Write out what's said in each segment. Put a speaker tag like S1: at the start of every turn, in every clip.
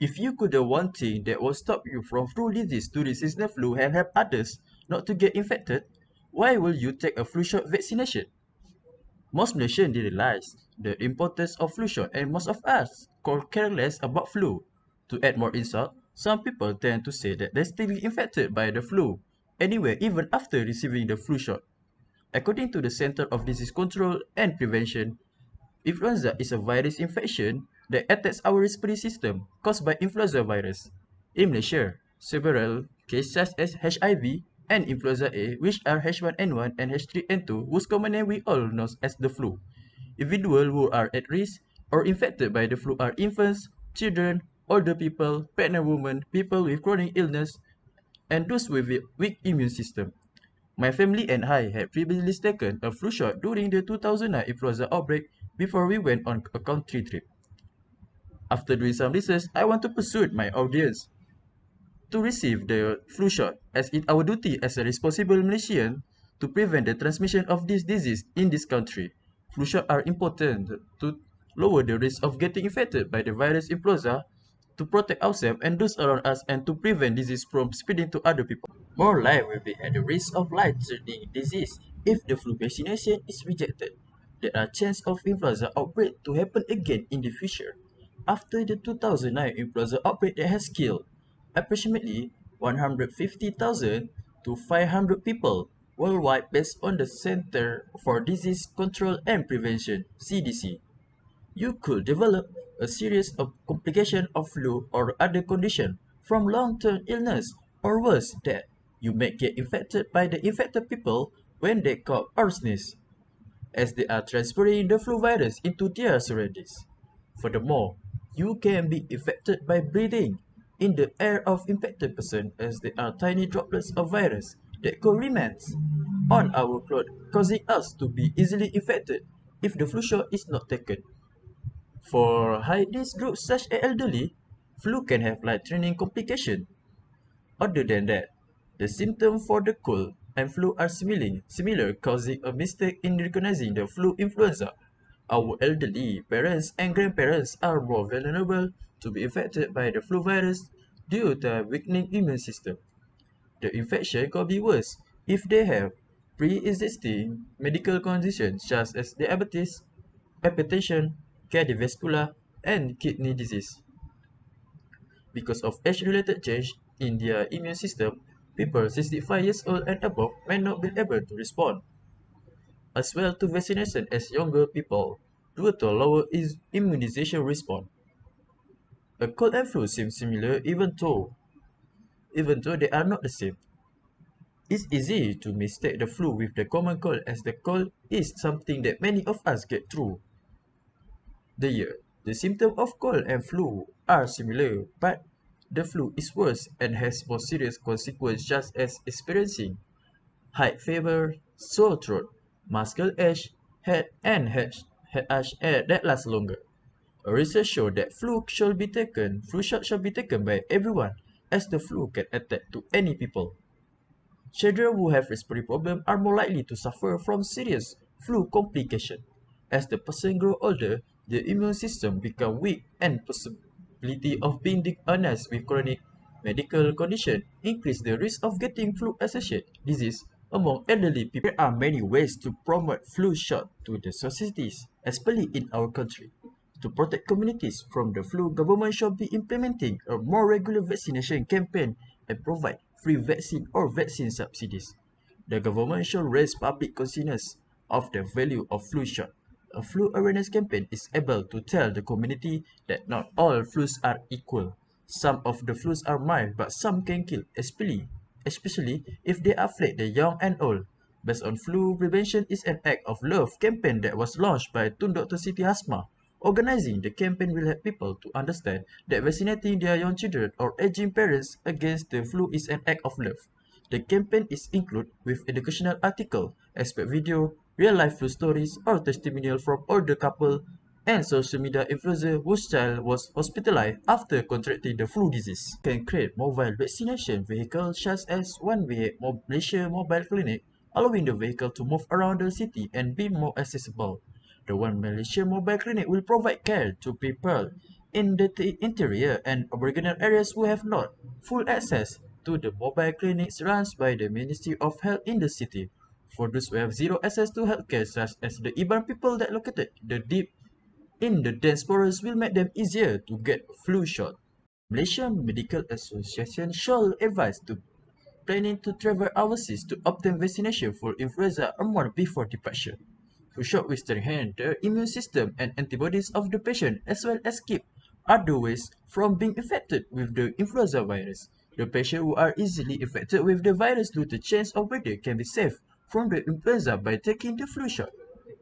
S1: If you could do one thing that will stop you from flu disease to the seasonal flu and help others not to get infected, why will you take a flu shot vaccination? Most Malaysians realize the importance of flu shot and most of us care less about flu. To add more insult, some people tend to say that they're still infected by the flu anyway even after receiving the flu shot. According to the Center of Disease Control and Prevention, influenza is a virus infection that attacks our respiratory system caused by influenza virus. In Malaysia, several cases such as HIV and influenza A, which are H1N1 and H3N2, whose common name we all know as the flu. Individuals who are at risk or infected by the flu are infants, children, older people, pregnant women, people with chronic illness, and those with a weak immune system. My family and I had previously taken a flu shot during the 2009 influenza outbreak before we went on a country trip. After doing some research, I want to persuade my audience to receive the flu shot, as it's our duty as a responsible Malaysian to prevent the transmission of this disease in this country. Flu shots are important to lower the risk of getting infected by the virus influenza, to protect ourselves and those around us, and to prevent disease from spreading to other people. More lives will be at the risk of life-threatening disease if the flu vaccination is rejected. There are chances of influenza outbreak to happen again in the future. After the 2009 influenza outbreak that has killed approximately 150,000 to 500 people worldwide based on the Center for Disease Control and Prevention (CDC), you could develop a series of complications of flu or other condition from long-term illness, or worse, death. You may get infected by the infected people when they cough or sneeze, as they are transferring the flu virus into their surroundings. Furthermore, you can be infected by breathing in the air of infected person, as there are tiny droplets of virus that could remain on our clothes, causing us to be easily infected if the flu shot is not taken. For high-risk groups such as elderly, flu can have life-threatening complications. Other than that, the symptoms for the cold and flu are similar, causing a mistake in recognizing the flu influenza. Our elderly parents and grandparents are more vulnerable to be infected by the flu virus due to a weakening immune system. The infection could be worse if they have pre-existing medical conditions such as diabetes, hypertension, cardiovascular, and kidney disease. Because of age-related change in their immune system, people 65 years old and above may not be able to respond as well to vaccination as younger people due to lower immunization response. A cold and flu seem similar even though they are not the same. It's easy to mistake the flu with the common cold, as the cold is something that many of us get through the year. The symptoms of cold and flu are similar, but the flu is worse and has more serious consequences, such as experiencing high fever, sore throat, muscle ache, headache that lasts longer. A research showed that flu shot should be taken by everyone, as the flu can attack to any people. Children who have respiratory problems are more likely to suffer from serious flu complications. As the person grows older, the immune system becomes weak, and possibility of being diagnosed with chronic medical condition increase the risk of getting flu-associated disease among elderly people. There are many ways to promote flu shot to the societies, especially in our country. To protect communities from the flu, government should be implementing a more regular vaccination campaign and provide free vaccine or vaccine subsidies. The government should raise public consciousness of the value of flu shot. A flu awareness campaign is able to tell the community that not all flus are equal. Some of the flus are mild, but some can kill, especially if they afflict the young and old. Based on Flu Prevention is an Act of Love campaign that was launched by Tun Dr. Siti Hasma. Organizing the campaign will help people to understand that vaccinating their young children or aging parents against the flu is an act of love. The campaign is included with educational article, expert video, real-life flu stories, or testimonial from older couple and social media influencer whose child was hospitalized after contracting the flu disease. Can create mobile vaccination vehicles such as One Malaysia Mobile Clinic, allowing the vehicle to move around the city and be more accessible. The One Malaysia Mobile Clinic will provide care to people in the interior and aboriginal areas who have not full access to the mobile clinics run by the Ministry of Health in the city. For those who have zero access to healthcare, such as the Iban people that located the deep in the dense forests will make them easier to get a flu shot. Malaysian Medical Association shall advise to planning to travel overseas to obtain vaccination for influenza a month before departure. Flu shot will strengthen the immune system and antibodies of the patient as well as keep other ways from being infected with the influenza virus. The patients who are easily infected with the virus due to change of weather can be saved from the influenza by taking the flu shot.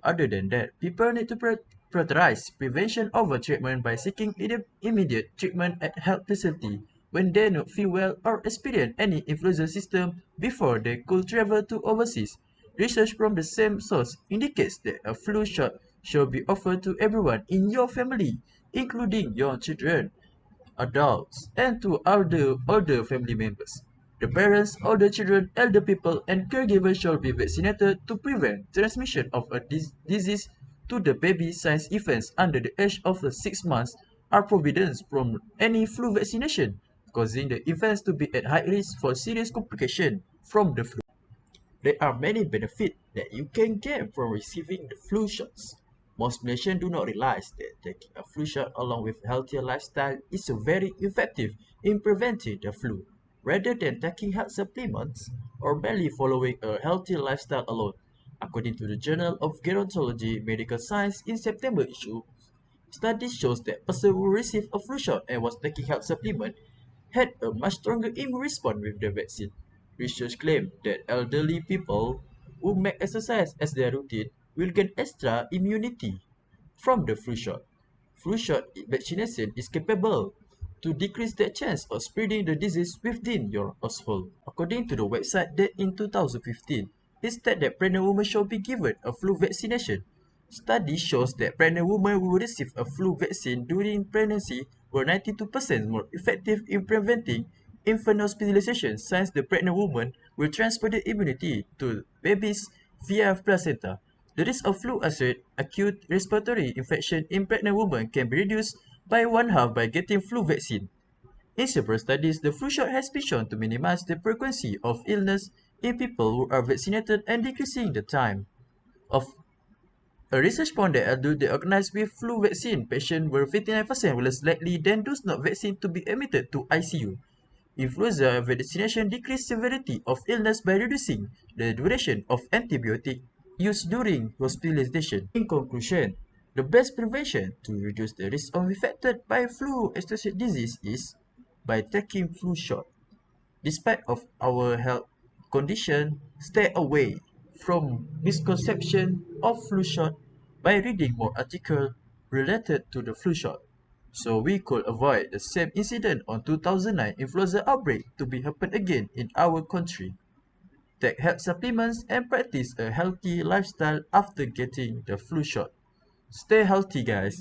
S1: Other than that, people need to prioritize prevention over treatment by seeking immediate treatment at health facility when they not feel well or experience any influenza symptom before they could travel to overseas. Research from the same source indicates that a flu shot should be offered to everyone in your family, including your children, adults, and to older family members. The parents, older children, elder people, and caregivers shall be vaccinated to prevent transmission of a disease to the baby since infants under the age of 6 months are prohibited from any flu vaccination, causing the infants to be at high risk for serious complications from the flu. There are many benefits that you can get from receiving the flu shots. Most Malaysians do not realize that taking a flu shot along with a healthier lifestyle is very effective in preventing the flu, rather than taking health supplements or merely following a healthy lifestyle alone. According to the Journal of Gerontology Medical Science in September issue, study shows that person who received a flu shot and was taking health supplement had a much stronger immune response with the vaccine. Research claimed that elderly people who make exercise as their routine will gain extra immunity from the flu shot. Flu shot vaccination is capable to decrease the chance of spreading the disease within your household. According to the website that in 2015, it stated that pregnant women should be given a flu vaccination. Study shows that pregnant women who receive a flu vaccine during pregnancy were 92% more effective in preventing infant hospitalization since the pregnant woman will transfer the immunity to babies via placenta. The risk of flu-associated acute respiratory infection in pregnant women can be reduced by one half by getting flu vaccine. In several studies, the flu shot has been shown to minimize the frequency of illness in people who are vaccinated and decreasing the time of a research found that although diagnosed with flu vaccine, patients were 59% less likely than those not vaccinated to be admitted to ICU. Influenza vaccination decreased severity of illness by reducing the duration of antibiotic use during hospitalization. In conclusion, the best prevention to reduce the risk of infected by flu-associated disease is by taking flu shot. Despite of our health condition, stay away from misconception of flu shot by reading more articles related to the flu shot, so we could avoid the same incident on 2009 influenza outbreak to be happen again in our country. Take health supplements and practice a healthy lifestyle after getting the flu shot. Stay healthy, guys.